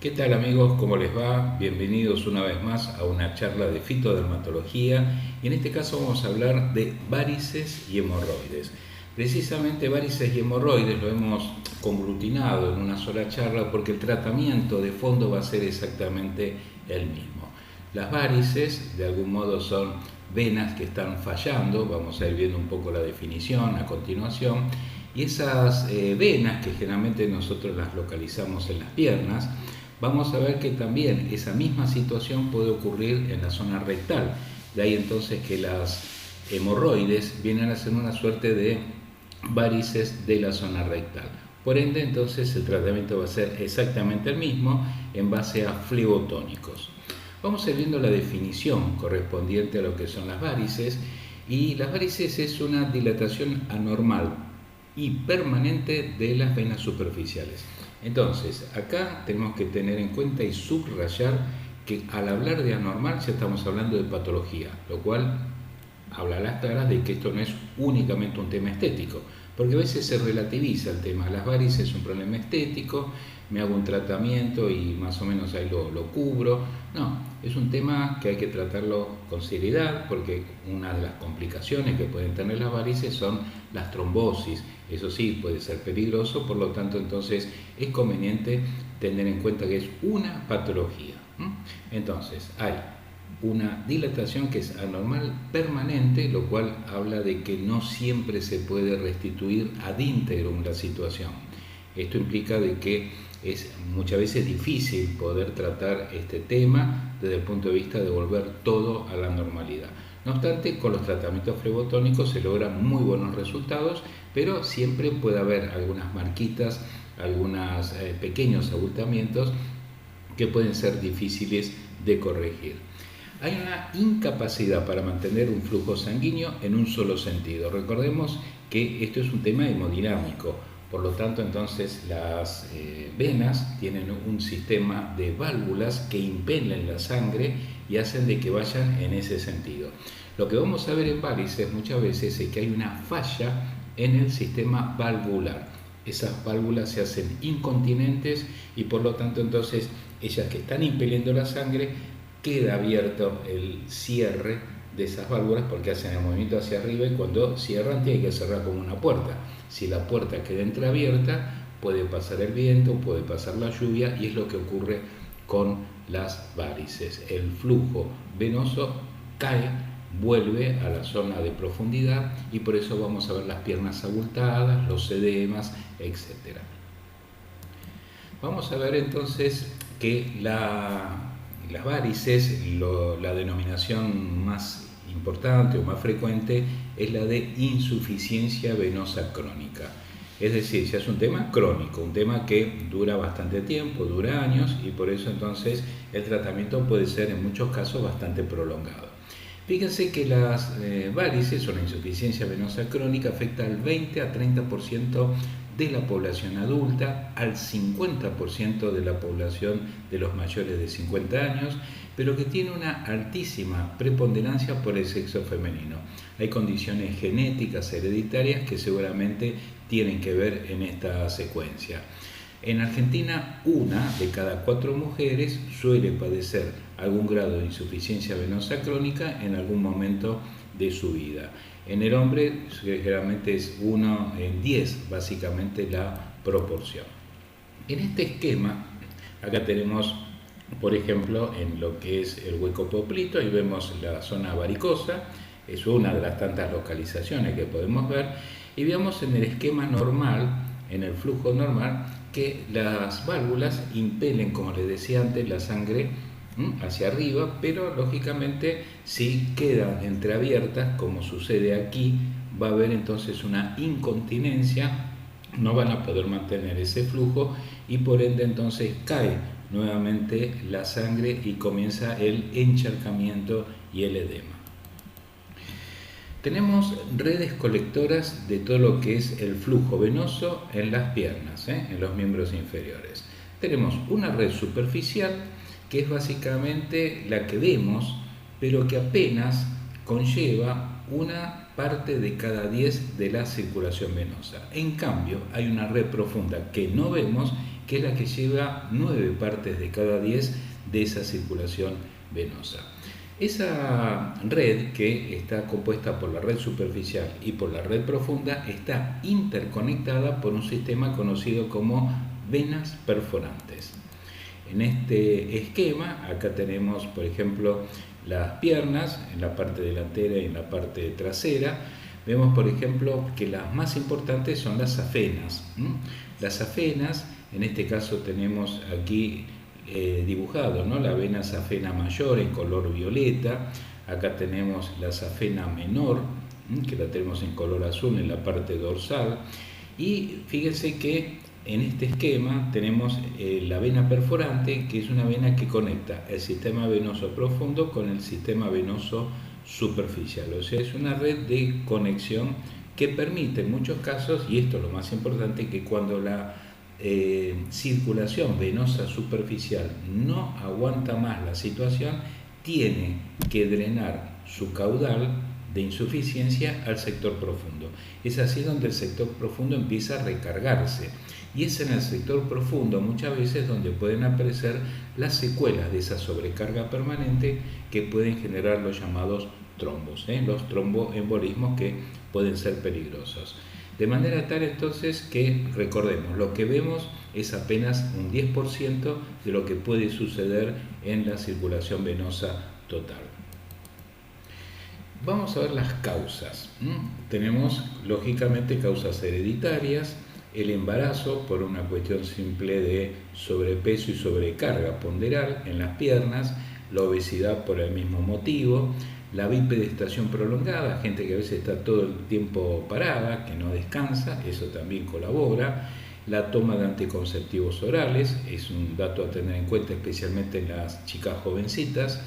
¿Qué tal amigos? ¿Cómo les va? Bienvenidos una vez más a una charla de fitodermatología y en este caso vamos a hablar de varices y hemorroides. Precisamente varices y hemorroides lo hemos conglutinado en una sola charla porque el tratamiento de fondo va a ser exactamente el mismo. Las varices de algún modo son venas que están fallando, vamos a ir viendo un poco la definición a continuación, y esas venas que generalmente nosotros las localizamos en las piernas, vamos a ver que también esa misma situación puede ocurrir en la zona rectal. De ahí entonces que las hemorroides vienen a ser una suerte de varices de la zona rectal. Por ende, entonces el tratamiento va a ser exactamente el mismo en base a flebotónicos. Vamos a ir viendo la definición correspondiente a lo que son las varices. Y las varices es una dilatación anormal y permanente de las venas superficiales. Entonces, acá tenemos que tener en cuenta y subrayar que al hablar de anormal ya estamos hablando de patología, lo cual habla a las claras de que esto no es únicamente un tema estético, porque a veces se relativiza el tema. Las varices es un problema estético, me hago un tratamiento y más o menos ahí lo cubro. No, es un tema que hay que tratarlo con seriedad, porque una de las complicaciones que pueden tener las varices son las trombosis. Eso sí, puede ser peligroso, por lo tanto entonces es conveniente tener en cuenta que es una patología. Entonces hay una dilatación que es anormal permanente, lo cual habla de que no siempre se puede restituir ad integrum la situación. Esto implica de que es muchas veces difícil poder tratar este tema desde el punto de vista de volver todo a la normalidad. No obstante, con los tratamientos flebotónicos se logran muy buenos resultados, pero siempre puede haber algunas marquitas, algunos pequeños abultamientos que pueden ser difíciles de corregir. Hay una incapacidad para mantener un flujo sanguíneo en un solo sentido. Recordemos que esto es un tema hemodinámico, por lo tanto entonces las venas tienen un sistema de válvulas que impelen la sangre y hacen de que vayan en ese sentido. Lo que vamos a ver en varices muchas veces es que hay una falla en el sistema valvular. Esas válvulas se hacen incontinentes y por lo tanto entonces ellas que están impeliendo la sangre, queda abierto el cierre de esas válvulas porque hacen el movimiento hacia arriba y cuando cierran tienen que cerrar como una puerta. Si la puerta queda entreabierta, puede pasar el viento, puede pasar la lluvia y es lo que ocurre con las varices. El flujo venoso cae, vuelve a la zona de profundidad y por eso vamos a ver las piernas abultadas, los edemas, etc. Vamos a ver entonces que las varices, la denominación más importante o más frecuente es la de insuficiencia venosa crónica. Es decir, ya es un tema crónico, un tema que dura bastante tiempo, dura años y por eso entonces el tratamiento puede ser en muchos casos bastante prolongado. Fíjense que las varices o la insuficiencia venosa crónica afecta al 20 a 30% de la población adulta, al 50% de la población de los mayores de 50 años, pero que tiene una altísima preponderancia por el sexo femenino. Hay condiciones genéticas hereditarias que seguramente tienen que ver en esta secuencia. En Argentina, 1 de cada 4 mujeres suele padecer algún grado de insuficiencia venosa crónica en algún momento de su vida. En el hombre generalmente es 1 en 10, básicamente la proporción. En este esquema, acá tenemos, por ejemplo, en lo que es el hueco poplito, ahí vemos la zona varicosa, es una de las tantas localizaciones que podemos ver, y vemos en el esquema normal, en el flujo normal, que las válvulas impelen, como les decía antes, la sangre hacia arriba, pero lógicamente si quedan entreabiertas, como sucede aquí, va a haber entonces una incontinencia, no van a poder mantener ese flujo y por ende entonces cae nuevamente la sangre y comienza el encharcamiento y el edema. Tenemos redes colectoras de todo lo que es el flujo venoso en las piernas, en los miembros inferiores. Tenemos una red superficial que es básicamente la que vemos, pero que apenas conlleva una parte de cada 10 de la circulación venosa. En cambio, hay una red profunda que no vemos, que es la que lleva 9 partes de cada 10 de esa circulación venosa. Esa red, que está compuesta por la red superficial y por la red profunda, está interconectada por un sistema conocido como venas perforantes. En este esquema, acá tenemos, por ejemplo, las piernas en la parte delantera y en la parte trasera. Vemos, por ejemplo, que las más importantes son las safenas. Las safenas, en este caso tenemos aquí dibujado, ¿no?, la vena safena mayor en color violeta. Acá tenemos la safena menor, que la tenemos en color azul en la parte dorsal. Y fíjense que en este esquema tenemos la vena perforante, que es una vena que conecta el sistema venoso profundo con el sistema venoso superficial. O sea, es una red de conexión que permite en muchos casos, y esto es lo más importante, que cuando la circulación venosa superficial no aguanta más la situación, tiene que drenar su caudal de insuficiencia al sector profundo. Es así donde el sector profundo empieza a recargarse, y es en el sector profundo muchas veces donde pueden aparecer las secuelas de esa sobrecarga permanente que pueden generar los llamados trombos, los tromboembolismos, que pueden ser peligrosos. De manera tal entonces que recordemos, lo que vemos es apenas un 10% de lo que puede suceder en la circulación venosa total. Vamos a ver las causas. Tenemos lógicamente causas hereditarias, el embarazo por una cuestión simple de sobrepeso y sobrecarga ponderal en las piernas, la obesidad por el mismo motivo, la bipedestación prolongada, gente que a veces está todo el tiempo parada, que no descansa, eso también colabora. La toma de anticonceptivos orales es un dato a tener en cuenta, especialmente en las chicas jovencitas.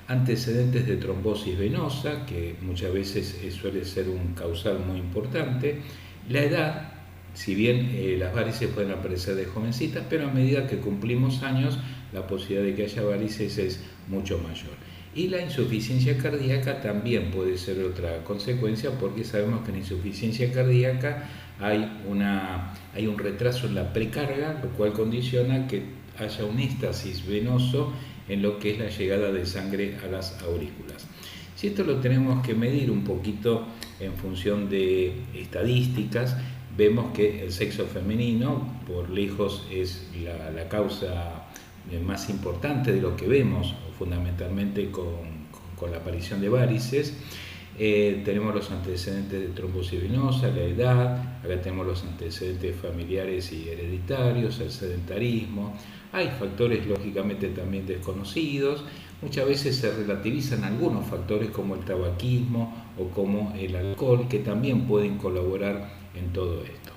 Antecedentes de trombosis venosa, que muchas veces suele ser un causal muy importante. La edad, si bien las varices pueden aparecer de jovencitas, pero a medida que cumplimos años, la posibilidad de que haya varices es mucho mayor. Y la insuficiencia cardíaca también puede ser otra consecuencia, porque sabemos que en insuficiencia cardíaca hay un retraso en la precarga, lo cual condiciona que haya un éxtasis venoso en lo que es la llegada de sangre a las aurículas. Si esto lo tenemos que medir un poquito en función de estadísticas, vemos que el sexo femenino por lejos es la causa más importante de lo que vemos, fundamentalmente con la aparición de varices. Tenemos los antecedentes de trombosis venosa, la edad, acá tenemos los antecedentes familiares y hereditarios, el sedentarismo. Hay factores lógicamente también desconocidos, muchas veces se relativizan algunos factores como el tabaquismo o como el alcohol, que también pueden colaborar en todo esto.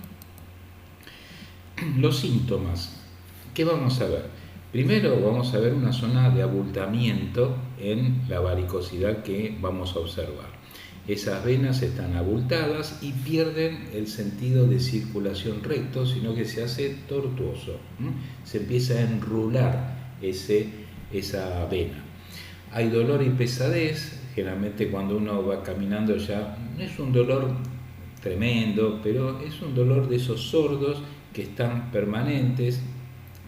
Los síntomas, ¿qué vamos a ver? Primero vamos a ver una zona de abultamiento en la varicosidad que vamos a observar. Esas venas están abultadas y pierden el sentido de circulación recto, sino que se hace tortuoso. Se empieza a enrular esa vena. Hay dolor y pesadez, generalmente cuando uno va caminando ya no es un dolor tremendo, pero es un dolor de esos sordos que están permanentes,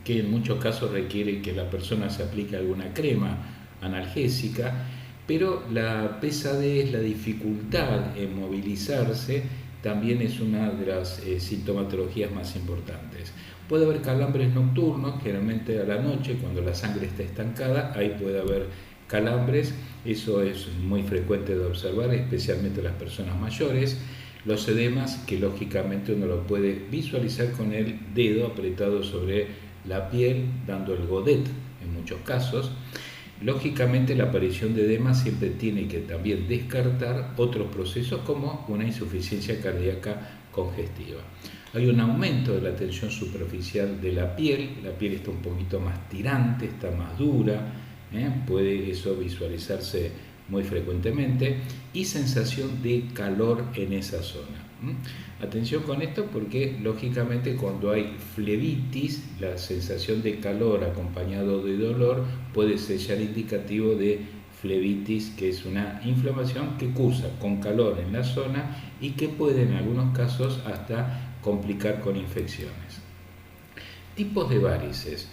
que en muchos casos requiere que la persona se aplique alguna crema analgésica, pero la pesadez, la dificultad en movilizarse también es una de las sintomatologías más importantes. Puede haber calambres nocturnos, generalmente a la noche, cuando la sangre está estancada, ahí puede haber calambres, eso es muy frecuente de observar, especialmente en las personas mayores. Los edemas, que lógicamente uno lo puede visualizar con el dedo apretado sobre la piel, dando el godet en muchos casos. Lógicamente la aparición de edema siempre tiene que también descartar otros procesos como una insuficiencia cardíaca congestiva. Hay un aumento de la tensión superficial de la piel está un poquito más tirante, está más dura, puede eso visualizarse muy frecuentemente, y sensación de calor en esa zona. Atención con esto, porque lógicamente cuando hay flebitis, la sensación de calor acompañado de dolor puede ser ya indicativo de flebitis, que es una inflamación que cursa con calor en la zona y que puede en algunos casos hasta complicar con infecciones. Tipos de varices.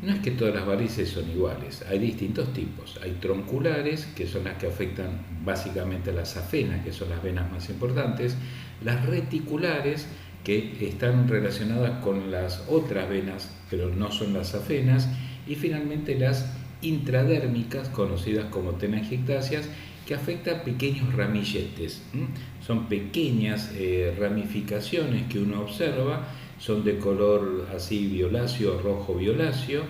No es que todas las varices son iguales, hay distintos tipos. Hay tronculares, que son las que afectan básicamente a las safenas, que son las venas más importantes. Las reticulares, que están relacionadas con las otras venas, pero no son las safenas. Y finalmente las intradérmicas, conocidas como telangiectasias, que afectan pequeños ramilletes. Son pequeñas ramificaciones que uno observa, son de color así violáceo, rojo violáceo,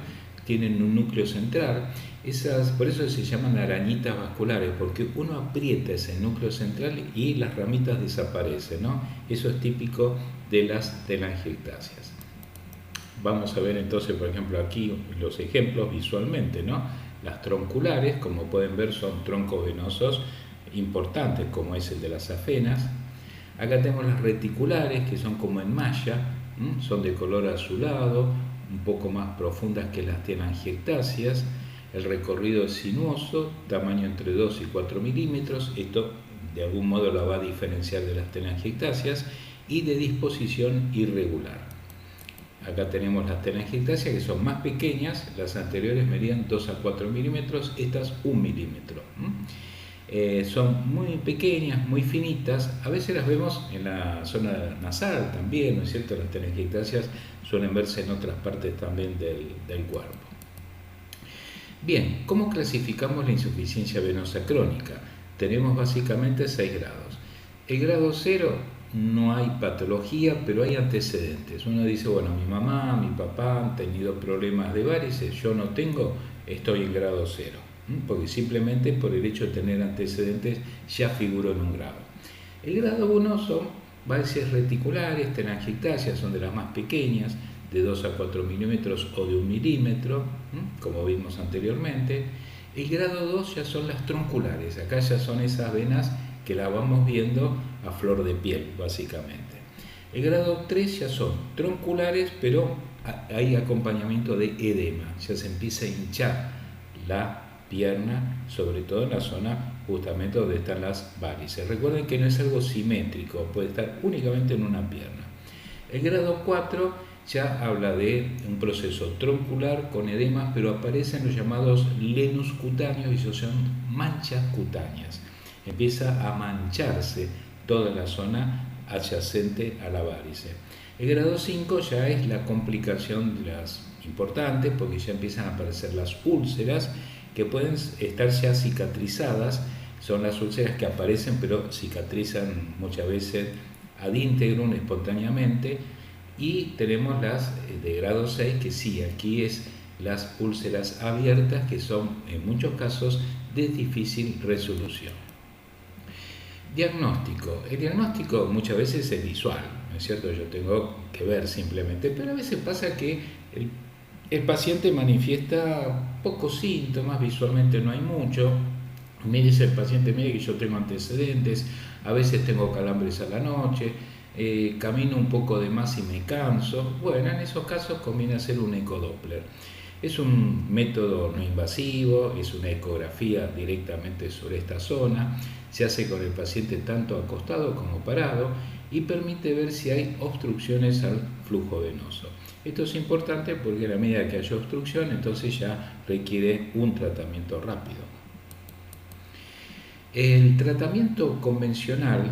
tienen un núcleo central. Por eso se llaman arañitas vasculares, porque uno aprieta ese núcleo central y las ramitas desaparecen, ¿no? Eso es típico de las telangiectasias. Vamos a ver entonces, por ejemplo, aquí los ejemplos visualmente, ¿no? Las tronculares, como pueden ver, son troncos venosos importantes, como es el de las safenas. Acá tenemos las reticulares, que son como en malla, son de color azulado, un poco más profundas que las telangiectasias. El recorrido es sinuoso, tamaño entre 2 y 4 milímetros. Esto de algún modo la va a diferenciar de las telangiectasias, y de disposición irregular. Acá tenemos las telangiectasias, que son más pequeñas, las anteriores medían 2 a 4 milímetros, estas 1 milímetro. Son muy pequeñas, muy finitas, a veces las vemos en la zona nasal también, ¿no es cierto? Las telangiectasias suelen verse en otras partes también del cuerpo. Bien, ¿cómo clasificamos la insuficiencia venosa crónica? Tenemos básicamente 6 grados. El grado 0, no hay patología, pero hay antecedentes. Uno dice, bueno, mi mamá, mi papá han tenido problemas de varices, yo no tengo, estoy en grado 0. Porque simplemente por el hecho de tener antecedentes ya figuro en un grado. El grado 1 son varices reticulares, telangiectasias, son de las más pequeñas, de 2 a 4 milímetros o de 1 milímetro, como vimos anteriormente. El grado 2 ya son las tronculares, acá ya son esas venas que la vamos viendo a flor de piel, básicamente. El grado 3 ya son tronculares, pero hay acompañamiento de edema, ya se empieza a hinchar la pierna, sobre todo en la zona justamente donde están las varices. Recuerden que no es algo simétrico, puede estar únicamente en una pierna. El grado 4 ya habla de un proceso troncular con edemas, pero aparecen los llamados lenus cutáneos, y esos son manchas cutáneas. Empieza a mancharse toda la zona adyacente a la varice. El grado 5 ya es la complicación de las importantes, porque ya empiezan a aparecer las úlceras, que pueden estar ya cicatrizadas. Son las úlceras que aparecen, pero cicatrizan muchas veces ad integrum, espontáneamente. Y tenemos las de grado 6, que sí, aquí es las úlceras abiertas, que son en muchos casos de difícil resolución. Diagnóstico. El diagnóstico muchas veces es visual, ¿no es cierto? Yo tengo que ver simplemente, pero a veces pasa que el paciente manifiesta pocos síntomas, visualmente no hay mucho. Me dice el paciente, mire que yo tengo antecedentes, a veces tengo calambres a la noche, camino un poco de más y me canso. Bueno, en esos casos conviene hacer un ecodoppler. Es un método no invasivo, es una ecografía directamente sobre esta zona, se hace con el paciente tanto acostado como parado y permite ver si hay obstrucciones al flujo venoso. Esto es importante porque a la medida que haya obstrucción, entonces ya requiere un tratamiento rápido. El tratamiento convencional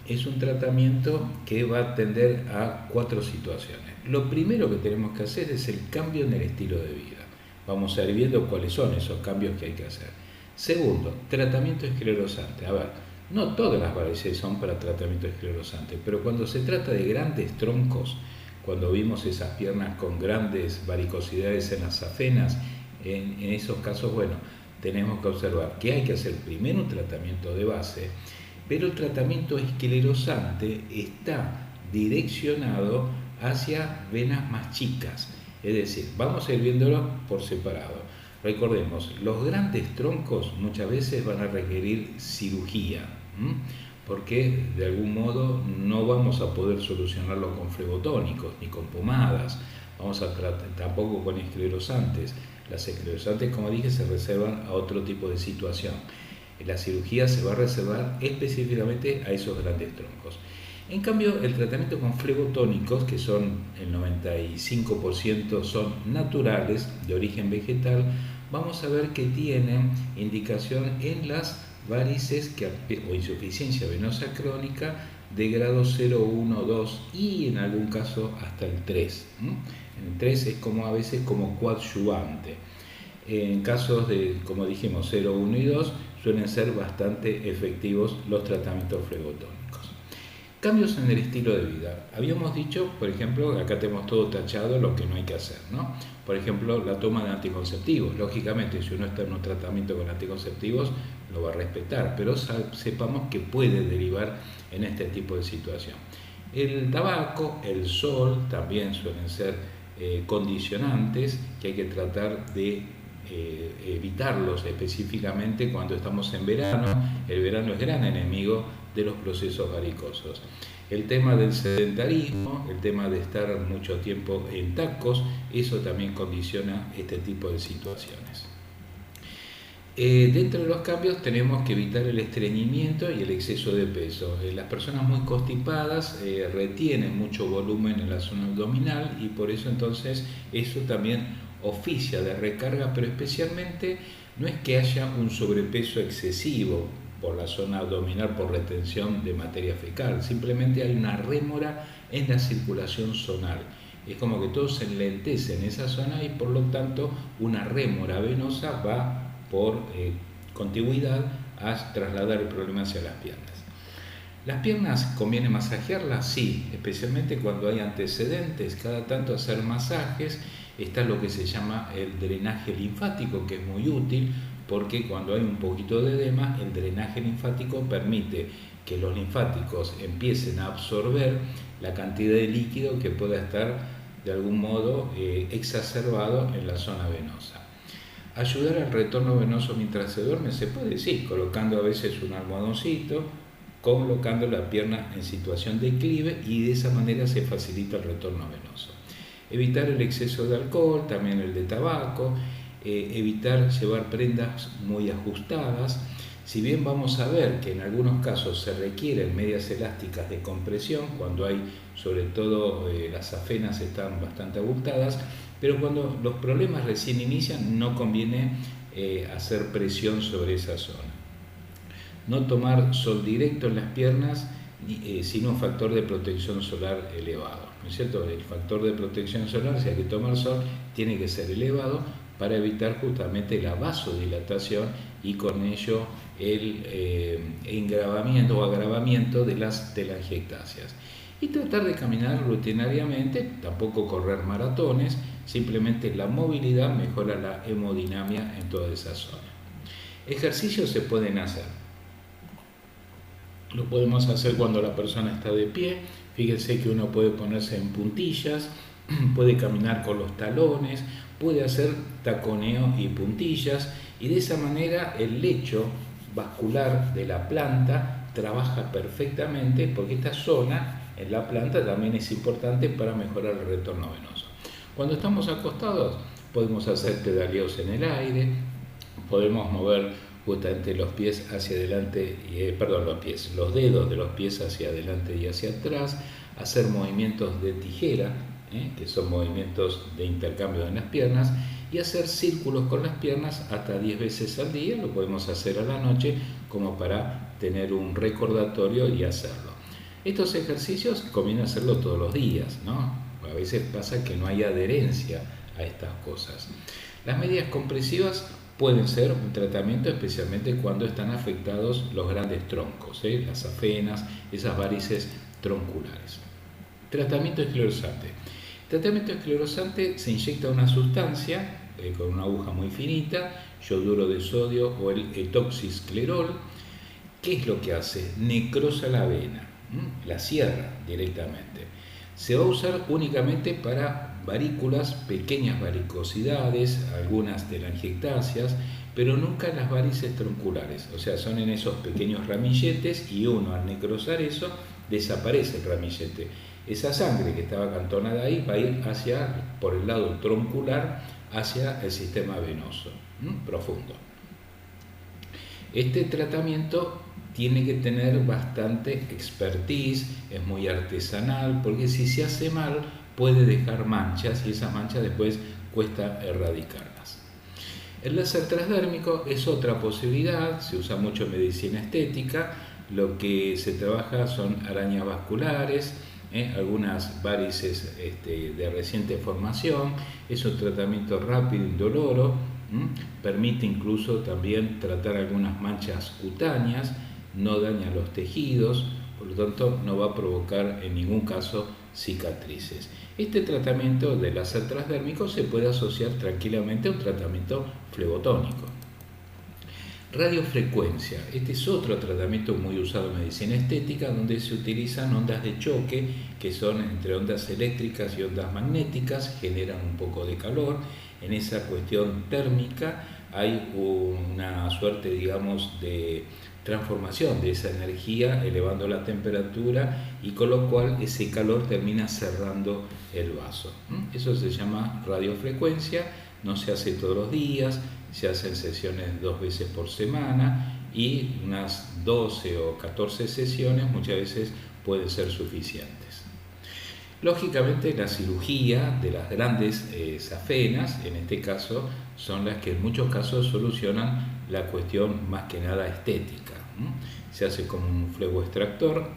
es un tratamiento que va a atender a 4 situaciones. Lo primero que tenemos que hacer es el cambio en el estilo de vida. Vamos a ir viendo cuáles son esos cambios que hay que hacer. Segundo, tratamiento esclerosante. A ver, no todas las varices son para tratamiento esclerosante, pero cuando se trata de grandes troncos, cuando vimos esas piernas con grandes varicosidades en las safenas, en esos casos, bueno, tenemos que observar que hay que hacer primero un tratamiento de base, pero el tratamiento esclerosante está direccionado hacia venas más chicas. Es decir, vamos a ir viéndolo por separado. Recordemos, los grandes troncos muchas veces van a requerir cirugía, porque de algún modo no vamos a poder solucionarlo con flebotónicos ni con pomadas, vamos a tratar tampoco con esclerosantes. Las esclerosantes, como dije, se reservan a otro tipo de situación. La cirugía se va a reservar específicamente a esos grandes troncos. En cambio, el tratamiento con flegotónicos, que son el 95% son naturales, de origen vegetal, vamos a ver que tienen indicación en las varices o insuficiencia venosa crónica de grado 0, 1, 2 y en algún caso hasta el 3. El 3 es como a veces como coadyuvante. En casos de, como dijimos, 0, 1 y 2 suelen ser bastante efectivos los tratamientos flegotónicos. Cambios en el estilo de vida. Habíamos dicho, por ejemplo, acá tenemos todo tachado lo que no hay que hacer, ¿no? Por ejemplo, la toma de anticonceptivos. Lógicamente, si uno está en un tratamiento con anticonceptivos, lo va a respetar, pero sepamos que puede derivar en este tipo de situación. El tabaco, el sol, también suelen ser condicionantes que hay que tratar de evitarlos específicamente cuando estamos en verano. El verano es gran enemigo de los procesos varicosos. El tema del sedentarismo, el tema de estar mucho tiempo en tacos, eso también condiciona este tipo de situaciones. Dentro de los cambios tenemos que evitar el estreñimiento y el exceso de peso. Las personas muy constipadas retienen mucho volumen en la zona abdominal y por eso entonces eso también oficia de recarga, pero especialmente no es que haya un sobrepeso excesivo por la zona abdominal por retención de materia fecal, simplemente hay una rémora en la circulación zonal. Es como que todo se enlentece en esa zona y por lo tanto una rémora venosa va por contigüidad a trasladar el problema hacia las piernas. ¿Las piernas conviene masajearlas? Sí, especialmente cuando hay antecedentes, cada tanto hacer masajes. Está lo que se llama el drenaje linfático, que es muy útil porque cuando hay un poquito de edema, el drenaje linfático permite que los linfáticos empiecen a absorber la cantidad de líquido que pueda estar de algún modo exacerbado en la zona venosa. Ayudar al retorno venoso mientras se duerme se puede, sí, colocando a veces un almohadoncito, colocando la pierna en situación de declive y de esa manera se facilita el retorno venoso. Evitar el exceso de alcohol, también el de tabaco, evitar llevar prendas muy ajustadas. Si bien vamos a ver que en algunos casos se requieren medias elásticas de compresión, cuando hay, sobre todo las afenas están bastante abultadas, pero cuando los problemas recién inician no conviene hacer presión sobre esa zona. No tomar sol directo en las piernas, sino un factor de protección solar elevado, ¿no es cierto? El factor de protección solar, si hay que tomar sol, tiene que ser elevado para evitar justamente la vasodilatación y con ello el engravamiento o agravamiento de las telangiectasias. Y tratar de caminar rutinariamente, tampoco correr maratones, simplemente la movilidad mejora la hemodinamia en toda esa zona. Ejercicios se pueden hacer. Lo podemos hacer cuando la persona está de pie. Fíjense que uno puede ponerse en puntillas, puede caminar con los talones, puede hacer taconeo y puntillas y de esa manera el lecho vascular de la planta trabaja perfectamente porque esta zona en la planta también es importante para mejorar el retorno venoso. Cuando estamos acostados podemos hacer pedaleos en el aire, podemos mover justamente los pies hacia adelante, los dedos de los pies hacia adelante y hacia atrás, hacer movimientos de tijera, que son movimientos de intercambio en las piernas, y hacer círculos con las piernas hasta 10 veces al día. Lo podemos hacer a la noche como para tener un recordatorio y hacerlo. Estos ejercicios conviene hacerlo todos los días, ¿no? A veces pasa que no hay adherencia a estas cosas. Las medias compresivas pueden ser un tratamiento especialmente cuando están afectados los grandes troncos, las afenas, esas varices tronculares. Tratamiento esclerosante. El tratamiento esclerosante se inyecta una sustancia con una aguja muy finita, yoduro de sodio o el etoxisclerol. ¿Qué es lo que hace? Necrosa la vena, la cierra directamente. Se va a usar únicamente para varículas, pequeñas varicosidades, algunas telangiectasias, pero nunca en las varices tronculares. O sea, son en esos pequeños ramilletes y uno al necrosar eso desaparece el ramillete. Esa sangre que estaba acantonada ahí va a ir por el lado troncular hacia el sistema venoso profundo. Este tratamiento tiene que tener bastante expertise, es muy artesanal, porque si se hace mal puede dejar manchas y esas manchas después cuesta erradicarlas. El láser transdérmico es otra posibilidad, se usa mucho en medicina estética. Lo que se trabaja son arañas vasculares, algunas varices de reciente formación. Es un tratamiento rápido, indoloro, permite incluso también tratar algunas manchas cutáneas, no daña los tejidos, por lo tanto no va a provocar en ningún caso cicatrices. Este tratamiento de láser transdérmico se puede asociar tranquilamente a un tratamiento flebotónico. Radiofrecuencia, este es otro tratamiento muy usado en medicina estética, donde se utilizan ondas de choque, que son entre ondas eléctricas y ondas magnéticas, generan un poco de calor. En esa cuestión térmica hay una suerte, digamos, de transformación de esa energía, elevando la temperatura, y con lo cual ese calor termina cerrando el vaso. Eso se llama radiofrecuencia, no se hace todos los días, se hacen sesiones 2 veces por semana, y unas 12 o 14 sesiones muchas veces pueden ser suficientes. Lógicamente la cirugía de las grandes safenas, en este caso, son las que en muchos casos solucionan la cuestión más que nada estética. Se hace con un fleboextractor.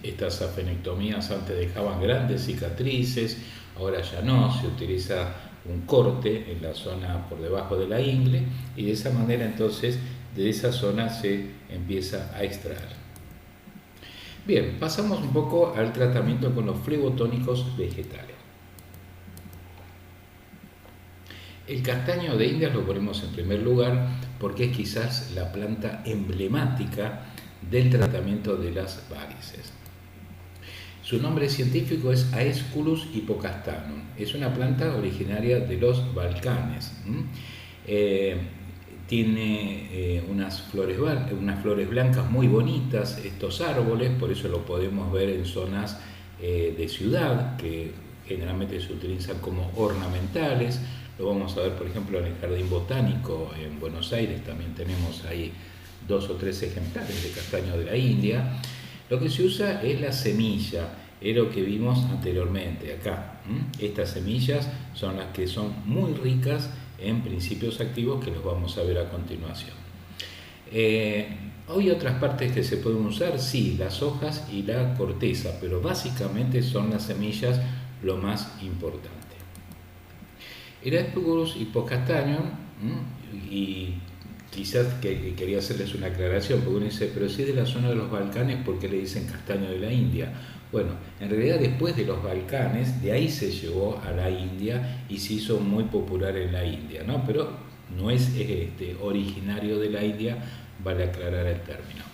Estas safenectomías antes dejaban grandes cicatrices, ahora ya no, se utiliza un corte en la zona por debajo de la ingle, y de esa manera entonces de esa zona se empieza a extraer. Bien, pasamos un poco al tratamiento con los flebotónicos vegetales. El castaño de Indias lo ponemos en primer lugar porque es quizás la planta emblemática del tratamiento de las varices. Su nombre científico es Aesculus hippocastanum. Es una planta originaria de los Balcanes. Tiene unas flores blancas muy bonitas estos árboles, por eso lo podemos ver en zonas de ciudad, que generalmente se utilizan como ornamentales. Lo vamos a ver, por ejemplo, en el Jardín Botánico en Buenos Aires, también tenemos ahí 2 o 3 ejemplares de castaño de la India. Lo que se usa es la semilla, es lo que vimos anteriormente acá. Estas semillas son las que son muy ricas en principios activos, que los vamos a ver a continuación. Hay otras partes que se pueden usar, sí, las hojas y la corteza, pero básicamente son las semillas lo más importante. El Aesculus hippocastanum, y quizás quería hacerles una aclaración, porque uno dice, pero si es de la zona de los Balcanes, ¿por qué le dicen castaño de la India? Bueno, en realidad después de los Balcanes, de ahí se llevó a la India y se hizo muy popular en la India, ¿no? Pero no es originario de la India, vale aclarar el término.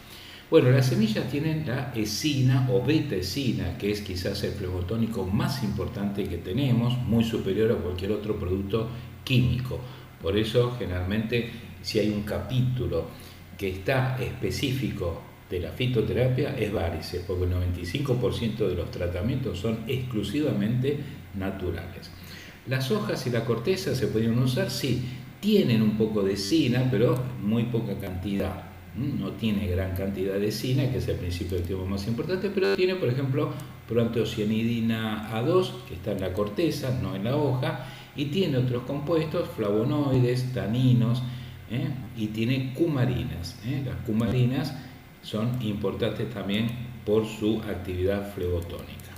Bueno, las semillas tienen la escina o beta-escina, que es quizás el flebotónico más importante que tenemos, muy superior a cualquier otro producto químico. Por eso, generalmente, si hay un capítulo que está específico de la fitoterapia, es varices, porque el 95% de los tratamientos son exclusivamente naturales. Las hojas y la corteza se pueden usar, sí, tienen un poco de escina, pero muy poca cantidad. No tiene gran cantidad de escina, que es el principio activo más importante, pero tiene, por ejemplo, proantocianidina A2, que está en la corteza, no en la hoja, y tiene otros compuestos, flavonoides, taninos, y tiene cumarinas. Las cumarinas son importantes también por su actividad flebotónica.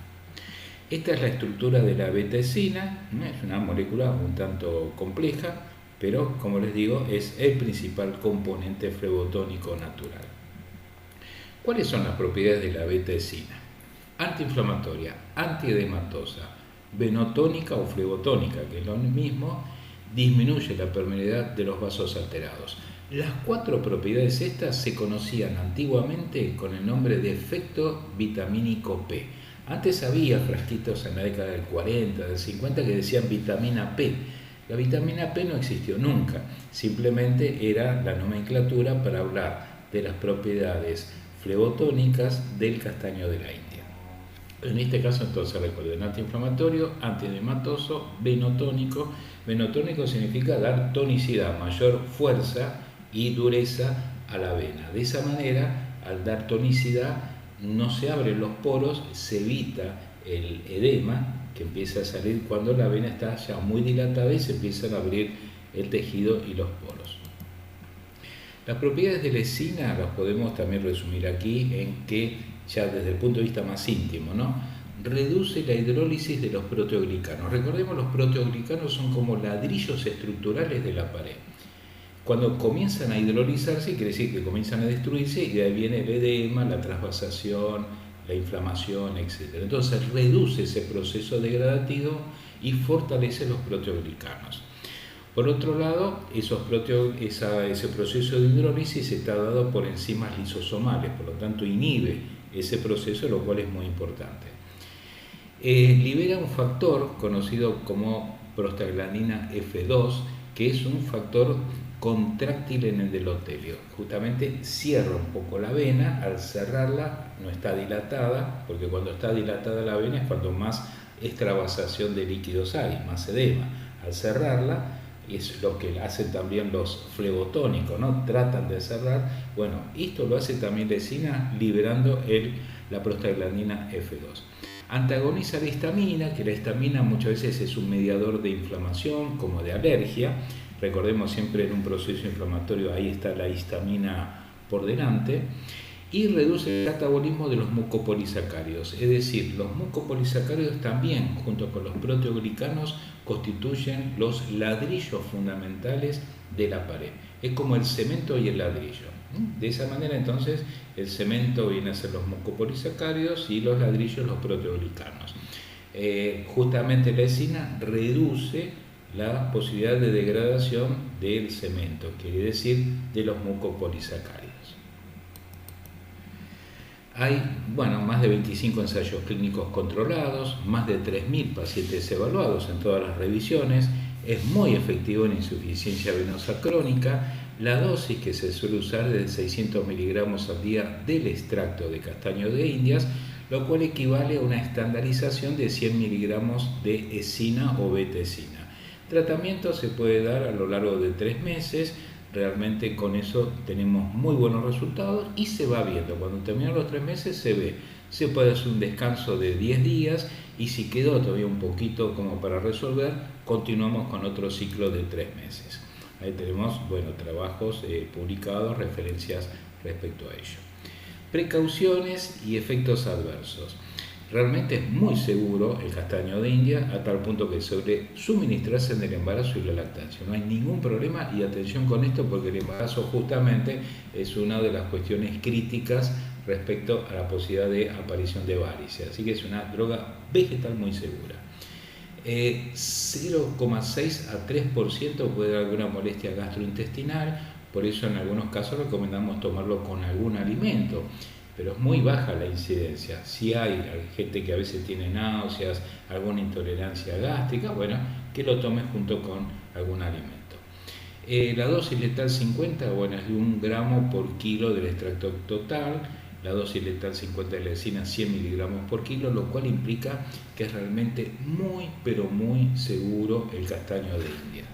Esta es la estructura de la beta-escina, es una molécula un tanto compleja, pero como les digo, es el principal componente flebotónico natural. ¿Cuáles son las propiedades de la beta-escina? Antiinflamatoria, antiedematosa, venotónica o flebotónica, que es lo mismo, disminuye la permeabilidad de los vasos alterados. Las 4 propiedades estas se conocían antiguamente con el nombre de efecto vitamínico P. Antes había frasquitos en la década del 40, del 50 que decían vitamina P. La vitamina P no existió nunca, simplemente era la nomenclatura para hablar de las propiedades flebotónicas del castaño de la India. En este caso entonces recuerden, antiinflamatorio, antiedematoso, venotónico. Venotónico significa dar tonicidad, mayor fuerza y dureza a la vena. De esa manera al dar tonicidad no se abren los poros, se evita el edema que empieza a salir cuando la vena está ya muy dilatada y se empiezan a abrir el tejido y los poros. Las propiedades de la escina las podemos también resumir aquí en que, ya desde el punto de vista más íntimo, ¿no? Reduce la hidrólisis de los proteoglicanos. Recordemos, los proteoglicanos son como ladrillos estructurales de la pared. Cuando comienzan a hidrolizarse, quiere decir que comienzan a destruirse y de ahí viene el edema, la transvasación, la inflamación, etc. Entonces reduce ese proceso degradativo y fortalece los proteoglicanos. Por otro lado, ese proceso de hidrólisis está dado por enzimas lisosomales, por lo tanto inhibe ese proceso, lo cual es muy importante. Libera un factor conocido como prostaglandina F2, que es un factor contráctil en el endotelio. Justamente cierra un poco la vena, al cerrarla no está dilatada, porque cuando está dilatada la vena es cuando más extravasación de líquidos hay, más edema. Al cerrarla, y es lo que hacen también los flebotónicos, ¿no? Tratan de cerrar. Bueno, esto lo hace también la escina liberando la prostaglandina F2. Antagoniza la histamina, que la histamina muchas veces es un mediador de inflamación, como de alergia. Recordemos, siempre en un proceso inflamatorio ahí está la histamina por delante. Y reduce el catabolismo de los mucopolisacáridos, es decir, los mucopolisacáridos también, junto con los proteoglicanos, constituyen los ladrillos fundamentales de la pared. Es como el cemento y el ladrillo. De esa manera, entonces, el cemento viene a ser los mucopolisacáridos y los ladrillos los proteoglicanos. Justamente la escina reduce la posibilidad de degradación del cemento, quiere decir de los mucopolisacáridos. Hay más de 25 ensayos clínicos controlados, más de 3.000 pacientes evaluados en todas las revisiones. Es muy efectivo en insuficiencia venosa crónica. La dosis que se suele usar es de 600 miligramos al día del extracto de castaño de Indias, lo cual equivale a una estandarización de 100 miligramos de escina o betesina. Tratamiento se puede dar a lo largo de 3 meses. Realmente con eso tenemos muy buenos resultados y se va viendo. Cuando terminan los 3 meses se ve. Se puede hacer un descanso de 10 días y si quedó todavía un poquito como para resolver, continuamos con otro ciclo de 3 meses. Ahí tenemos trabajos publicados, referencias respecto a ello. Precauciones y efectos adversos. Realmente es muy seguro el castaño de India, a tal punto que suele suministrarse en el embarazo y la lactancia. No hay ningún problema, y atención con esto, porque el embarazo justamente es una de las cuestiones críticas respecto a la posibilidad de aparición de varices. Así que es una droga vegetal muy segura. 0,6 a 3% puede dar alguna molestia gastrointestinal, por eso en algunos casos recomendamos tomarlo con algún alimento. Pero es muy baja la incidencia. Si hay gente que a veces tiene náuseas, alguna intolerancia gástrica, que lo tome junto con algún alimento. La dosis letal 50, es de 1 gramo por kilo del extracto total. La dosis letal 50 de la escina, 100 miligramos por kilo, lo cual implica que es realmente muy, pero muy seguro el castaño de India.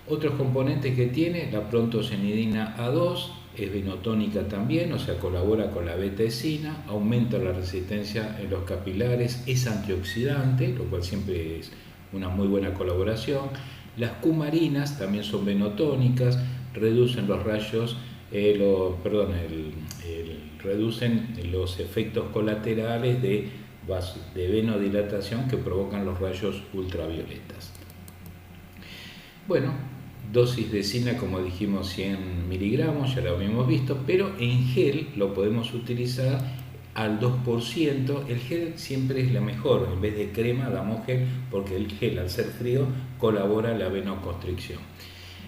Otros componentes que tiene, la prontosenidina A2, es venotónica también, o sea, colabora con la betesina, aumenta la resistencia en los capilares, es antioxidante, lo cual siempre es una muy buena colaboración. Las cumarinas también son venotónicas, reducen los rayos, reducen los efectos colaterales de venodilatación que provocan los rayos ultravioletas. Dosis de escina, como dijimos, 100 miligramos, ya lo habíamos visto, pero en gel lo podemos utilizar al 2%. El gel siempre es la mejor, en vez de crema damos gel, porque el gel, al ser frío, colabora a la venoconstricción.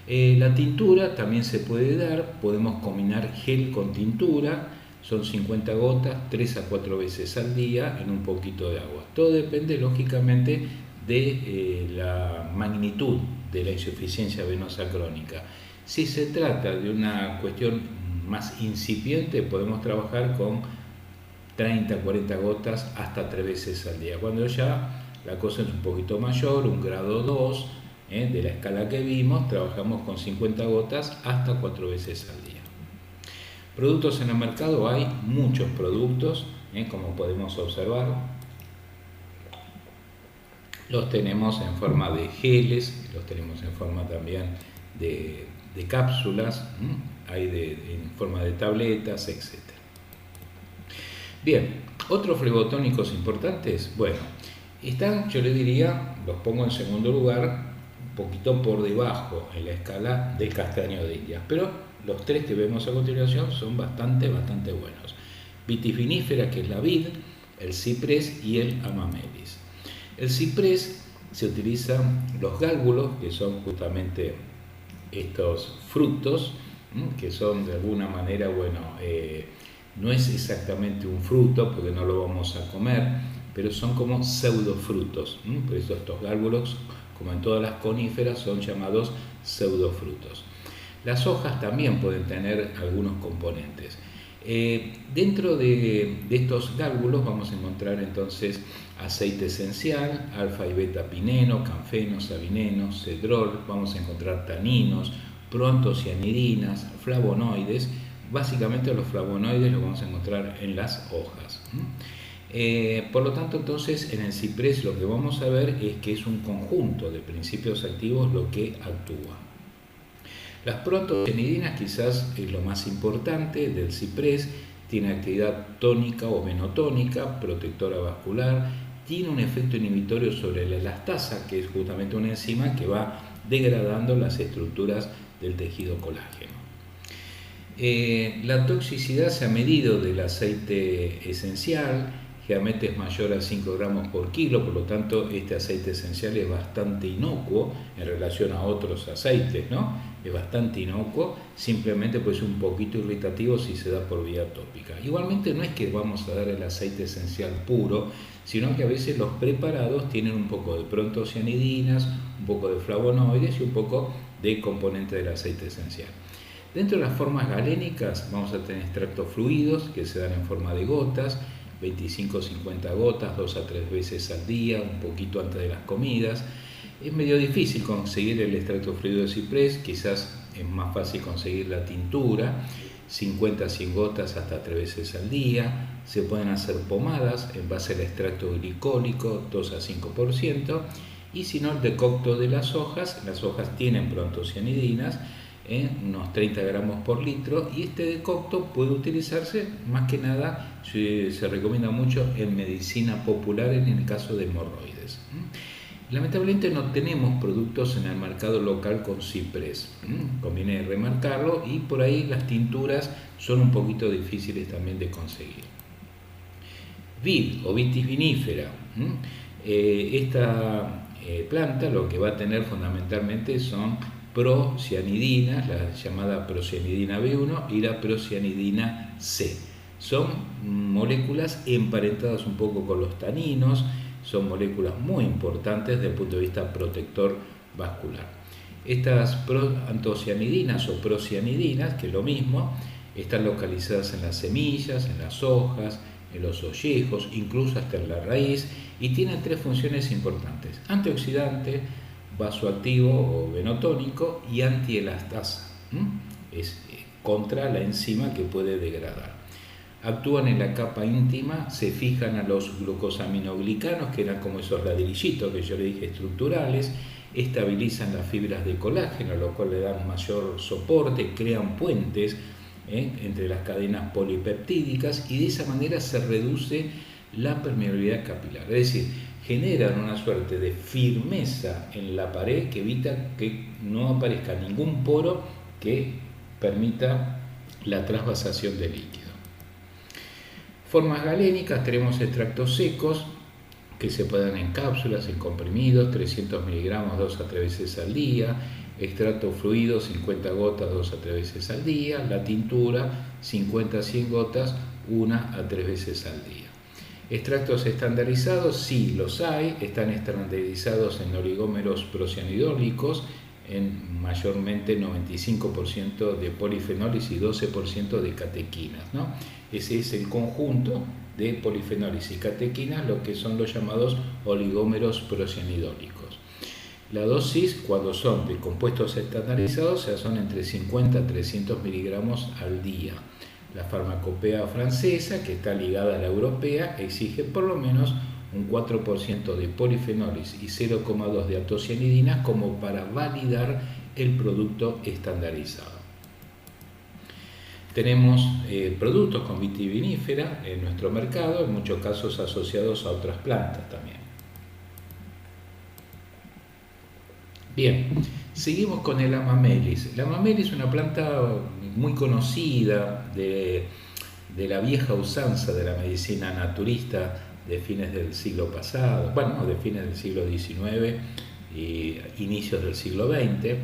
La tintura también se puede dar, podemos combinar gel con tintura, son 50 gotas, 3 a 4 veces al día en un poquito de agua. Todo depende, lógicamente, de la magnitud de la insuficiencia venosa crónica. Si se trata de una cuestión más incipiente, podemos trabajar con 30, 40 gotas hasta 3 veces al día. Cuando ya la cosa es un poquito mayor, un grado 2 de la escala que vimos, trabajamos con 50 gotas hasta 4 veces al día. Productos en el mercado hay muchos productos, como podemos observar. Los tenemos en forma de geles, los tenemos en forma también de cápsulas, hay en forma de tabletas, etc. Bien, otros flebotónicos importantes, bueno, están, yo le diría, los pongo en segundo lugar, un poquito por debajo en la escala del castaño de Indias, pero los tres que vemos a continuación son bastante buenos. Vitivinífera, que es la vid, el ciprés y el amamelis. El ciprés se utilizan los gálbulos, que son justamente estos frutos, que son de alguna manera, bueno, no es exactamente un fruto porque no lo vamos a comer, pero son como pseudofrutos. Por eso estos gálbulos, como en todas las coníferas, son llamados pseudofrutos. Las hojas también pueden tener algunos componentes. Dentro de estos gálbulos vamos a encontrar entonces aceite esencial, alfa y beta pineno, canfeno, sabineno, cedrol, vamos a encontrar taninos, proantocianidinas, flavonoides. Básicamente los flavonoides los vamos a encontrar en las hojas. Por lo tanto, entonces, en el ciprés lo que vamos a ver es que es un conjunto de principios activos lo que actúa. Las proantocianidinas quizás es lo más importante del ciprés, tiene actividad tónica o venotónica, protectora vascular, tiene un efecto inhibitorio sobre la elastasa, que es justamente una enzima que va degradando las estructuras del tejido colágeno. La toxicidad se ha medido del aceite esencial, generalmente es mayor a 5 gramos por kilo, por lo tanto este aceite esencial es bastante inocuo en relación a otros aceites, ¿no? Es bastante inocuo, simplemente pues un poquito irritativo si se da por vía tópica. Igualmente no es que vamos a dar el aceite esencial puro, sino que a veces los preparados tienen un poco de proantocianidinas, un poco de flavonoides y un poco de componente del aceite esencial. Dentro de las formas galénicas vamos a tener extractos fluidos que se dan en forma de gotas, 25-50 gotas, 2 a 3 veces al día, un poquito antes de las comidas. Es medio difícil conseguir el extracto fluido de ciprés, quizás es más fácil conseguir la tintura, 50 a 100 gotas hasta 3 veces al día. Se pueden hacer pomadas en base al extracto glicólico, 2 a 5%, y si no, el decocto de las hojas tienen proantocianidinas, unos 30 gramos por litro, y este decocto puede utilizarse más que nada, se recomienda mucho en medicina popular en el caso de hemorroides. Lamentablemente no tenemos productos en el mercado local con ciprés, conviene remarcarlo, y por ahí las tinturas son un poquito difíciles también de conseguir. Vid o vitis vinífera, esta planta lo que va a tener fundamentalmente son procianidinas, la llamada procianidina B1 y la procianidina C. Son moléculas emparentadas un poco con los taninos, son moléculas muy importantes desde el punto de vista protector vascular. Estas proantocianidinas o procianidinas, que es lo mismo, están localizadas en las semillas, en las hojas, en los ollejos, incluso hasta en la raíz, y tienen 3 funciones importantes: antioxidante, vasoactivo o venotónico y antielastasa. Es contra la enzima que puede degradar. Actúan en la capa íntima, se fijan a los glucosaminoglicanos, que eran como esos ladrillitos que yo le dije estructurales, estabilizan las fibras de colágeno, lo cual le dan mayor soporte, crean puentes entre las cadenas polipeptídicas, y de esa manera se reduce la permeabilidad capilar, es decir, generan una suerte de firmeza en la pared que evita que no aparezca ningún poro que permita la trasvasación de líquido. Formas galénicas: tenemos extractos secos que se pueden dar en cápsulas, en comprimidos, 300 miligramos 2 a 3 veces al día, extracto fluido 50 gotas 2 a 3 veces al día, la tintura 50 a 100 gotas 1 a 3 veces al día. Extractos estandarizados, sí los hay, están estandarizados en oligómeros procianidólicos, en mayormente 95% de polifenoles y 12% de catequinas, ¿no? Ese es el conjunto de polifenoles y catequinas, lo que son los llamados oligómeros procianidólicos. La dosis, cuando son de compuestos estandarizados, son entre 50 a 300 miligramos al día. La farmacopea francesa, que está ligada a la europea, exige por lo menos un 4% de polifenoles y 0,2 de antocianidinas como para validar el producto estandarizado. Tenemos productos con vitivinífera en nuestro mercado, en muchos casos asociados a otras plantas también. Bien, seguimos con el Amamelis. El Amamelis es una planta muy conocida de la vieja usanza de la medicina naturista de fines del siglo pasado, bueno, de fines del siglo XIX y inicios del siglo XX.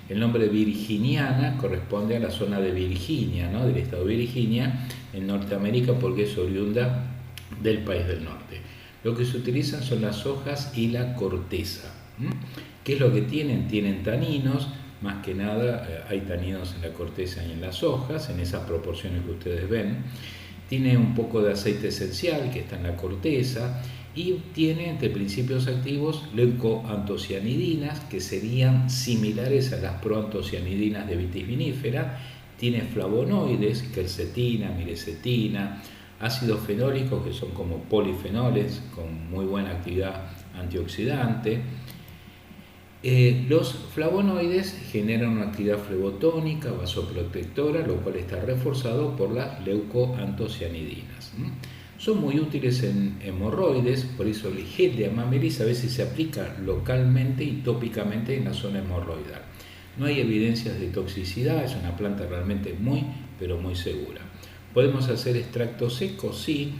El nombre virginiana corresponde a la zona de Virginia, ¿no? Del estado de Virginia, en Norteamérica, porque es oriunda del país del norte. Lo que se utilizan son las hojas y la corteza. ¿Qué es lo que tienen? Tienen taninos, más que nada hay taninos en la corteza y en las hojas, en esas proporciones que ustedes ven. Tiene un poco de aceite esencial que está en la corteza y tiene entre principios activos leucoantocianidinas, que serían similares a las proantocianidinas de Vitis vinifera. Tiene flavonoides, quercetina, mirecetina, ácidos fenólicos que son como polifenoles con muy buena actividad antioxidante. Los flavonoides generan una actividad flebotónica, vasoprotectora, lo cual está reforzado por las leucoantocianidinas. Son muy útiles en hemorroides, por eso el gel de Amamelis a veces se aplica localmente y tópicamente en la zona hemorroidal. No hay evidencias de toxicidad, es una planta realmente muy, pero muy segura. Podemos hacer extracto seco, sí,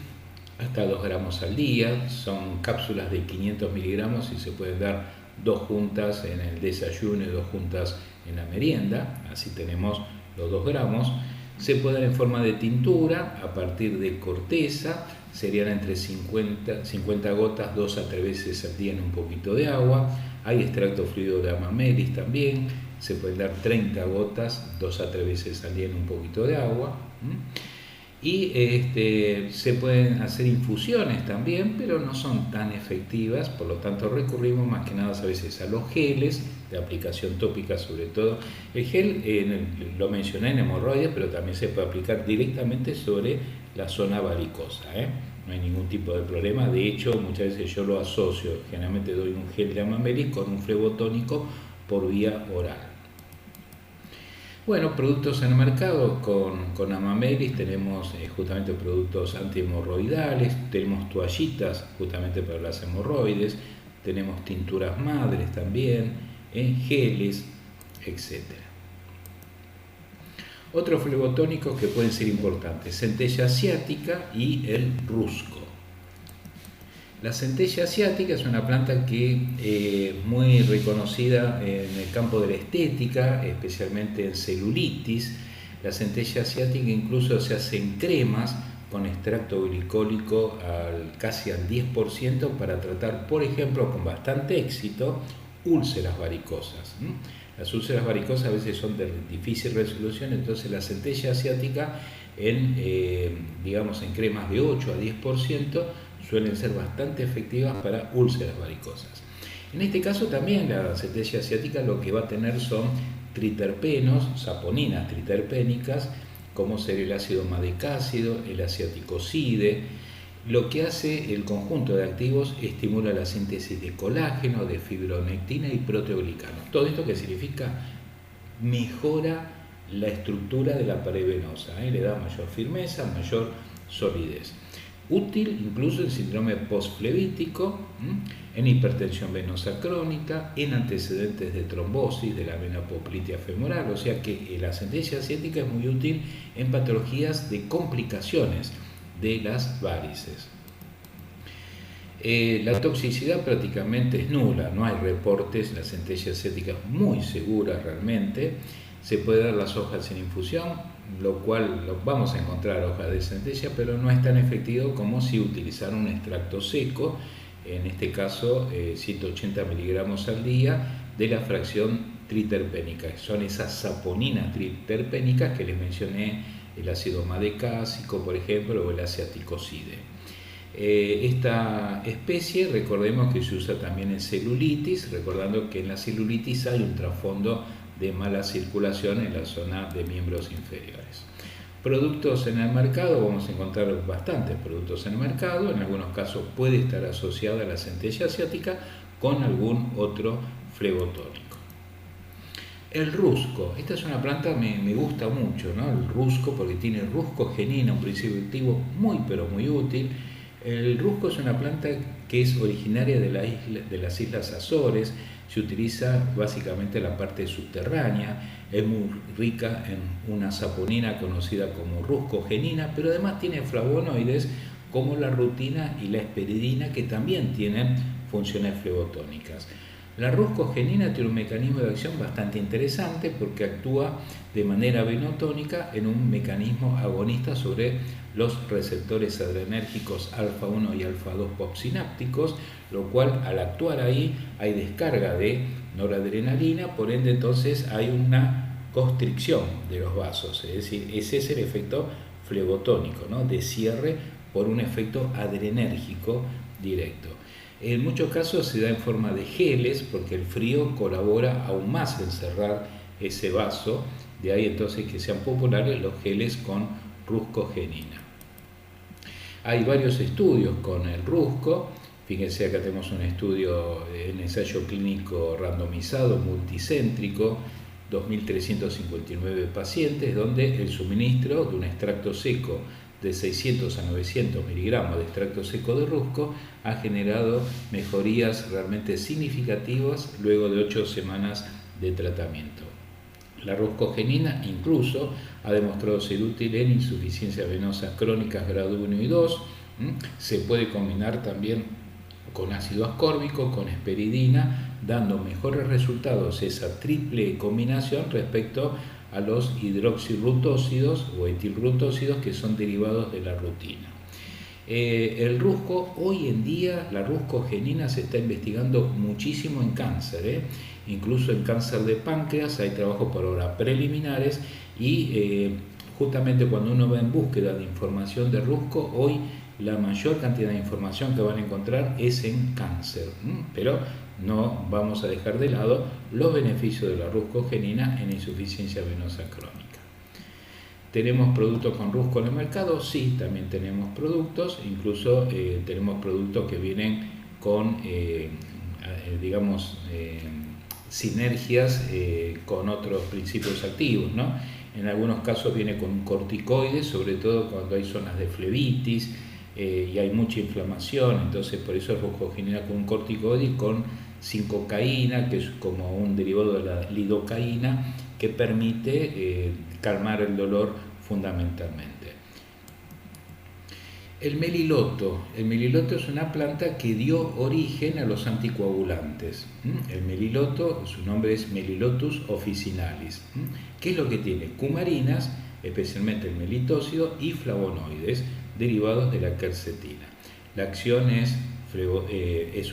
hasta 2 gramos al día, son cápsulas de 500 miligramos y se pueden dar 2 juntas en el desayuno y 2 juntas en la merienda, así tenemos los 2 gramos. Se puede dar en forma de tintura a partir de corteza, serían entre 50 gotas 2 a 3 veces al día en un poquito de agua. Hay extracto fluido de Amamelis también, se pueden dar 30 gotas 2 a 3 veces al día en un poquito de agua. Y se pueden hacer infusiones también, pero no son tan efectivas, por lo tanto recurrimos más que nada a veces a los geles de aplicación tópica, sobre todo. El gel lo mencioné en hemorroides, pero también se puede aplicar directamente sobre la zona varicosa, no hay ningún tipo de problema. De hecho, muchas veces yo lo asocio, generalmente doy un gel de Amamelis con un flebotónico por vía oral. Bueno, productos en el mercado con Amamelis tenemos justamente productos antihemorroidales, tenemos toallitas justamente para las hemorroides, tenemos tinturas madres también, geles, etc. Otros flebotónicos que pueden ser importantes, centella asiática y el rusco. La centella asiática es una planta que es muy reconocida en el campo de la estética, especialmente en celulitis. La centella asiática incluso se hace en cremas con extracto glicólico casi al 10% para tratar, por ejemplo, con bastante éxito, úlceras varicosas. Las úlceras varicosas a veces son de difícil resolución, entonces la centella asiática en cremas de 8 a 10% suelen ser bastante efectivas para úlceras varicosas. En este caso también la centella asiática lo que va a tener son triterpenos, saponinas triterpénicas, como ser el ácido madecácido, el asiaticoside. Lo que hace el conjunto de activos estimula la síntesis de colágeno, de fibronectina y proteoglicano. Todo esto que significa mejora la estructura de la pared venosa, le da mayor firmeza, mayor solidez. Útil incluso en síndrome postflevítico, en hipertensión venosa crónica, en antecedentes de trombosis de la vena poplitea femoral, o sea que la centella asiática es muy útil en patologías de complicaciones de las varices. La toxicidad prácticamente es nula, no hay reportes, la centella asiática es muy segura realmente. Se puede dar las hojas en infusión, lo cual vamos a encontrar hojas de centella, pero no es tan efectivo como si utilizar un extracto seco, en este caso 180 miligramos al día de la fracción triterpénica, que son esas saponinas triterpénicas que les mencioné, el ácido madecásico, por ejemplo, o el asiaticoside. Esta especie, recordemos que se usa también en celulitis, recordando que en la celulitis hay un trasfondo de mala circulación en la zona de miembros inferiores. Productos en el mercado, vamos a encontrar bastantes productos en el mercado, en algunos casos puede estar asociada a la centella asiática con algún otro flebotónico. El rusco, esta es una planta que me gusta mucho, ¿no? El rusco, porque tiene ruscogenina, un principio activo muy pero muy útil. El rusco es una planta que es originaria de las Islas Azores, se utiliza básicamente en la parte subterránea, es muy rica en una saponina conocida como ruscogenina, pero además tiene flavonoides como la rutina y la esperidina, que también tienen funciones flebotónicas. La ruscogenina tiene un mecanismo de acción bastante interesante porque actúa de manera venotónica en un mecanismo agonista sobre los receptores adrenérgicos alfa 1 y alfa 2 postsinápticos, lo cual al actuar ahí hay descarga de noradrenalina, por ende entonces hay una constricción de los vasos, es decir, ese es el efecto flebotónico, ¿no? De cierre por un efecto adrenérgico directo. En muchos casos se da en forma de geles porque el frío colabora aún más en cerrar ese vaso, de ahí entonces que sean populares los geles con ruscogenina. Hay varios estudios con el rusco, fíjense acá tenemos un estudio en ensayo clínico randomizado multicéntrico, 2.359 pacientes, donde el suministro de un extracto seco de 600 a 900 miligramos de extracto seco de rusco ha generado mejorías realmente significativas luego de 8 semanas de tratamiento. La ruscogenina incluso ha demostrado ser útil en insuficiencias venosas crónicas grado 1 y 2. Se puede combinar también con ácido ascórbico, con esperidina, dando mejores resultados esa triple combinación respecto a los hidroxirrutósidos o etilrutósidos que son derivados de la rutina. El rusco, hoy en día la ruscogenina se está investigando muchísimo en cáncer, incluso en cáncer de páncreas hay trabajos por ahora preliminares y justamente cuando uno va en búsqueda de información de rusco, hoy la mayor cantidad de información que van a encontrar es en cáncer, pero no vamos a dejar de lado los beneficios de la ruscogenina en insuficiencia venosa crónica. ¿Tenemos productos con rusco en el mercado? Sí, también tenemos productos, incluso tenemos productos que vienen con, sinergias con otros principios activos, ¿no? En algunos casos viene con un corticoide, sobre todo cuando hay zonas de flebitis y hay mucha inflamación, entonces por eso es ruscogenina con un corticoide y con cincocaína, que es como un derivado de la lidocaína, que permite calmar el dolor fundamentalmente. El meliloto es una planta que dio origen a los anticoagulantes. El meliloto, su nombre es Melilotus officinalis. ¿Qué es lo que tiene? Cumarinas, especialmente el melitócido, y flavonoides derivados de la quercetina. La acción es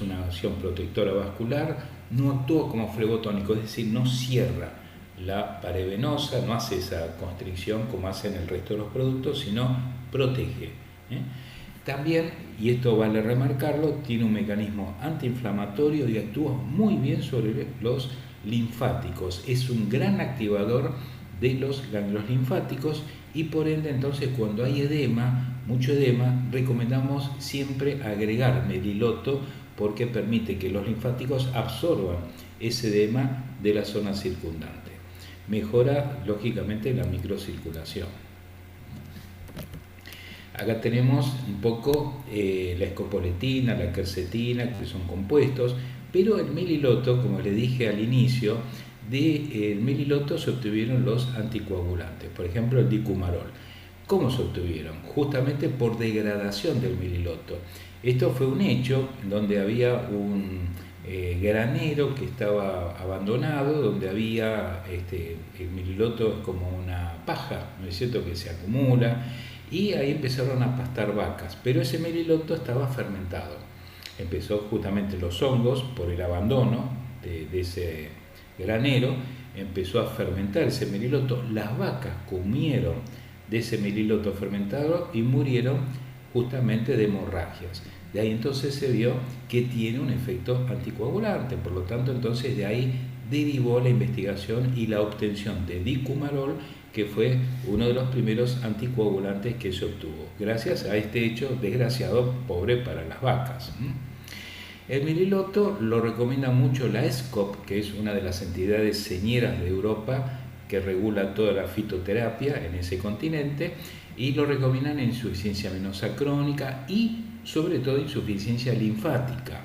una acción protectora vascular, no actúa como flebotónico, es decir, no cierra la pared venosa, no hace esa constricción como hacen el resto de los productos, sino protege. También, y esto vale remarcarlo, tiene un mecanismo antiinflamatorio y actúa muy bien sobre los linfáticos. Es un gran activador de los ganglios linfáticos y por ende entonces cuando hay edema, mucho edema, recomendamos siempre agregar meliloto porque permite que los linfáticos absorban ese edema de la zona circundante. Mejora lógicamente la microcirculación. Acá tenemos un poco la escopoletina, la quercetina, que son compuestos, pero el meliloto, como les dije al inicio, del meliloto se obtuvieron los anticoagulantes, por ejemplo el dicumarol. ¿Cómo se obtuvieron? Justamente por degradación del meliloto. Esto fue un hecho en donde había un granero que estaba abandonado, donde había el meliloto es como una paja, ¿no es cierto?, que se acumula, y ahí empezaron a pastar vacas, pero ese meliloto estaba fermentado. Empezó justamente los hongos por el abandono de ese granero, empezó a fermentar ese meliloto, las vacas comieron de ese meliloto fermentado y murieron justamente de hemorragias. De ahí entonces se vio que tiene un efecto anticoagulante, por lo tanto entonces de ahí derivó la investigación y la obtención de dicumarol, que fue uno de los primeros anticoagulantes que se obtuvo, gracias a este hecho desgraciado, pobre para las vacas. El meliloto lo recomienda mucho la ESCOP, que es una de las entidades señeras de Europa que regula toda la fitoterapia en ese continente, y lo recomiendan en insuficiencia venosa crónica y sobre todo insuficiencia linfática.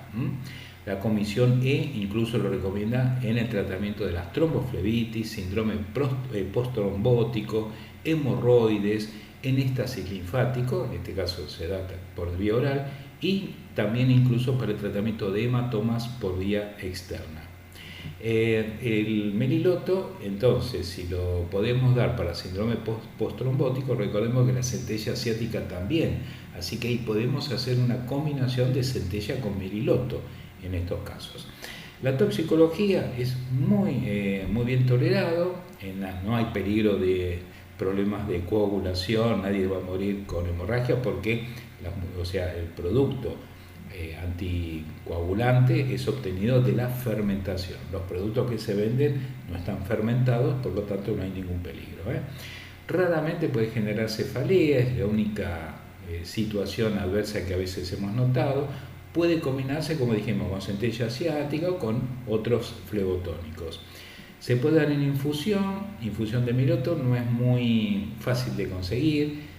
La Comisión E incluso lo recomienda en el tratamiento de las tromboflebitis, síndrome postrombótico, hemorroides, en éxtasis linfático, en este caso se da por vía oral, y también incluso para el tratamiento de hematomas por vía externa. El meliloto, entonces, si lo podemos dar para síndrome postrombótico, recordemos que la centella asiática también, así que ahí podemos hacer una combinación de centella con meliloto en estos casos. La toxicología es muy bien tolerado, no hay peligro de problemas de coagulación, nadie va a morir con hemorragia porque el producto anticoagulante es obtenido de la fermentación. Los productos que se venden no están fermentados, por lo tanto no hay ningún peligro. Raramente puede generar cefalea, es la única situación adversa que a veces hemos notado. Puede combinarse, como dijimos, con centella asiática o con otros flebotónicos. Se puede dar en infusión de meliloto, no es muy fácil de conseguir.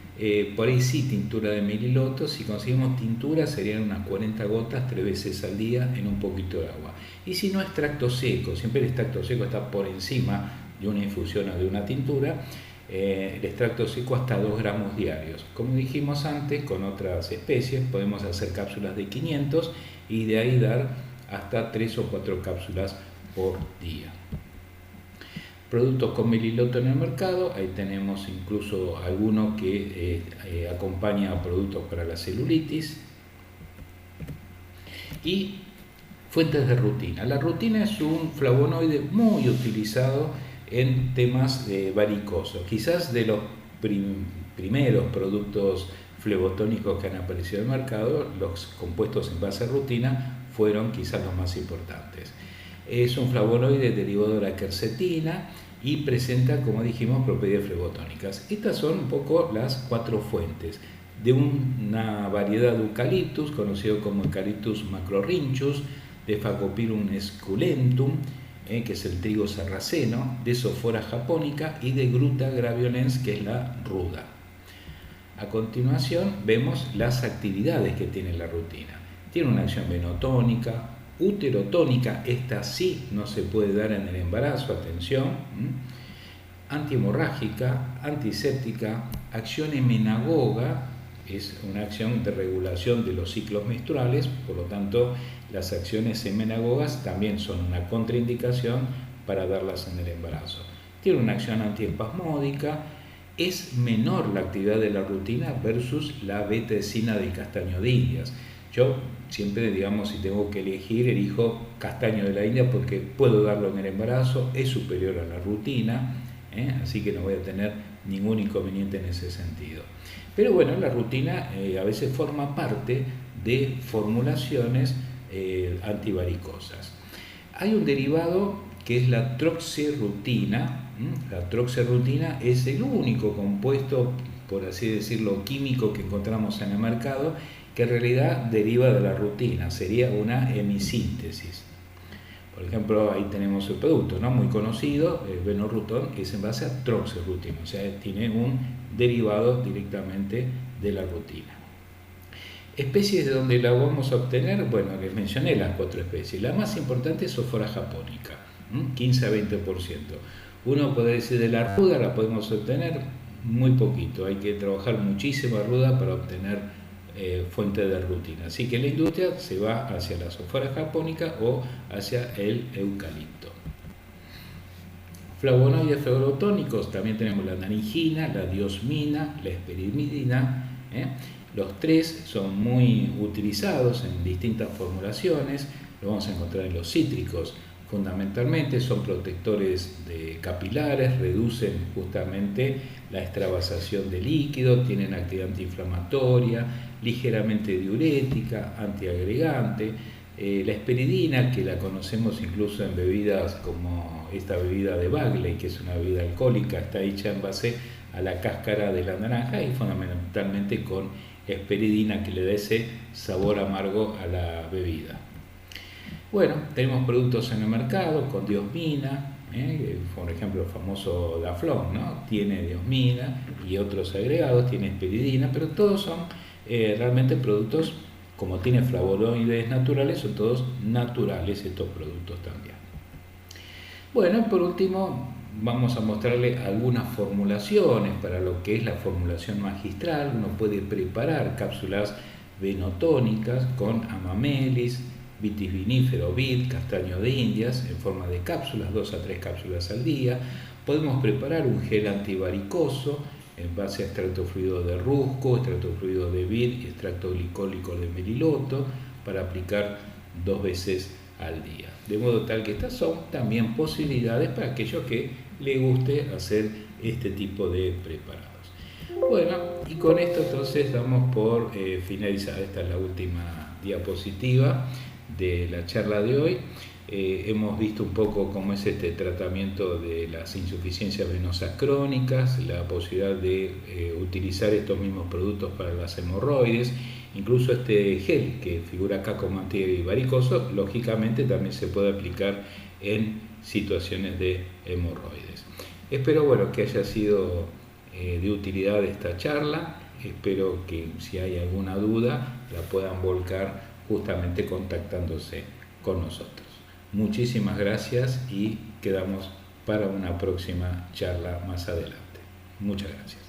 Por ahí sí, tintura de meliloto. Si conseguimos tintura serían unas 40 gotas 3 veces al día en un poquito de agua. Y si no, extracto seco, siempre el extracto seco está por encima de una infusión o de una tintura. El extracto seco hasta 2 gramos diarios. Como dijimos antes, con otras especies podemos hacer cápsulas de 500 y de ahí dar hasta 3 o 4 cápsulas por día. Productos con meliloto en el mercado, ahí tenemos incluso alguno que acompaña a productos para la celulitis. Y fuentes de rutina. La rutina es un flavonoide muy utilizado en temas de varicoso. Quizás de los primeros productos flebotónicos que han aparecido en el mercado, los compuestos en base a rutina fueron quizás los más importantes. Es un flavonoide derivado de la quercetina y presenta, como dijimos, propiedades flebotónicas. Estas son un poco las 4 fuentes de una variedad de eucaliptus, conocido como Eucalyptus macrorhynchus, de Phacopyrus esculentum, que es el trigo sarraceno, de Sophora japonica y de Gruta gravionens, que es la ruda. A continuación vemos las actividades que tiene la rutina. Tiene una acción venotónica, uterotónica, esta sí no se puede dar en el embarazo, atención, antihemorrágica, antiséptica, acción emenagoga, es una acción de regulación de los ciclos menstruales, por lo tanto las acciones emenagogas también son una contraindicación para darlas en el embarazo. Tiene una acción antiespasmódica, es menor la actividad de la rutina versus la beta-escina del castaño de Indias. Yo siempre, digamos, si tengo que elegir, elijo castaño de la India porque puedo darlo en el embarazo, es superior a la rutina, así que no voy a tener ningún inconveniente en ese sentido. Pero bueno, la rutina a veces forma parte de formulaciones antivaricosas. Hay un derivado que es la troxirrutina. La troxirrutina es el único compuesto, por así decirlo, químico que encontramos en el mercado que en realidad deriva de la rutina, sería una hemisíntesis. Por ejemplo, ahí tenemos el producto, ¿no?, muy conocido, el Benorrutón, que es en base a troxirrutina, o sea, tiene un derivado directamente de la rutina. Especies de donde la vamos a obtener, bueno, les mencioné las 4 especies. La más importante es Sophora japonica, 15 a 20%. Uno puede decir de la ruda la podemos obtener muy poquito, hay que trabajar muchísimo ruda para obtener fuente de rutina. Así que la industria se va hacia la Sophora japonica o hacia el eucalipto. Flavonoides flebotónicos, también tenemos la naringina, la diosmina, la hesperimidina. Los 3 son muy utilizados en distintas formulaciones, lo vamos a encontrar en los cítricos. Fundamentalmente son protectores de capilares, reducen justamente la extravasación de líquido, tienen actividad antiinflamatoria, ligeramente diurética, antiagregante, La esperidina, que la conocemos incluso en bebidas como esta bebida de Bagley, que es una bebida alcohólica, está hecha en base a la cáscara de la naranja y fundamentalmente con esperidina, que le da ese sabor amargo a la bebida. Bueno, tenemos productos en el mercado con diosmina, por ejemplo el famoso Daflón, ¿no? Tiene diosmina y otros agregados, tiene esperidina, pero todos son realmente productos, como tiene flavonoides naturales, son todos naturales estos productos también. Bueno, por último vamos a mostrarle algunas formulaciones para lo que es la formulación magistral. Uno puede preparar cápsulas venotónicas con amamelis, vitis vinífero, vid, castaño de indias en forma de cápsulas, 2 a 3 cápsulas al día. Podemos preparar un gel antivaricoso en base a extracto fluido de rusco, extracto fluido de vid y extracto glicólico de meliloto para aplicar 2 veces al día. De modo tal que estas son también posibilidades para aquellos que les guste hacer este tipo de preparados. Bueno, y con esto entonces damos por finalizada. Esta es la última diapositiva de la charla de hoy. Hemos visto un poco cómo es este tratamiento de las insuficiencias venosas crónicas, la posibilidad de utilizar estos mismos productos para las hemorroides, incluso este gel que figura acá como antivaricoso, lógicamente también se puede aplicar en situaciones de hemorroides. Espero que haya sido de utilidad esta charla. Espero que si hay alguna duda la puedan volcar justamente contactándose con nosotros. Muchísimas gracias y quedamos para una próxima charla más adelante. Muchas gracias.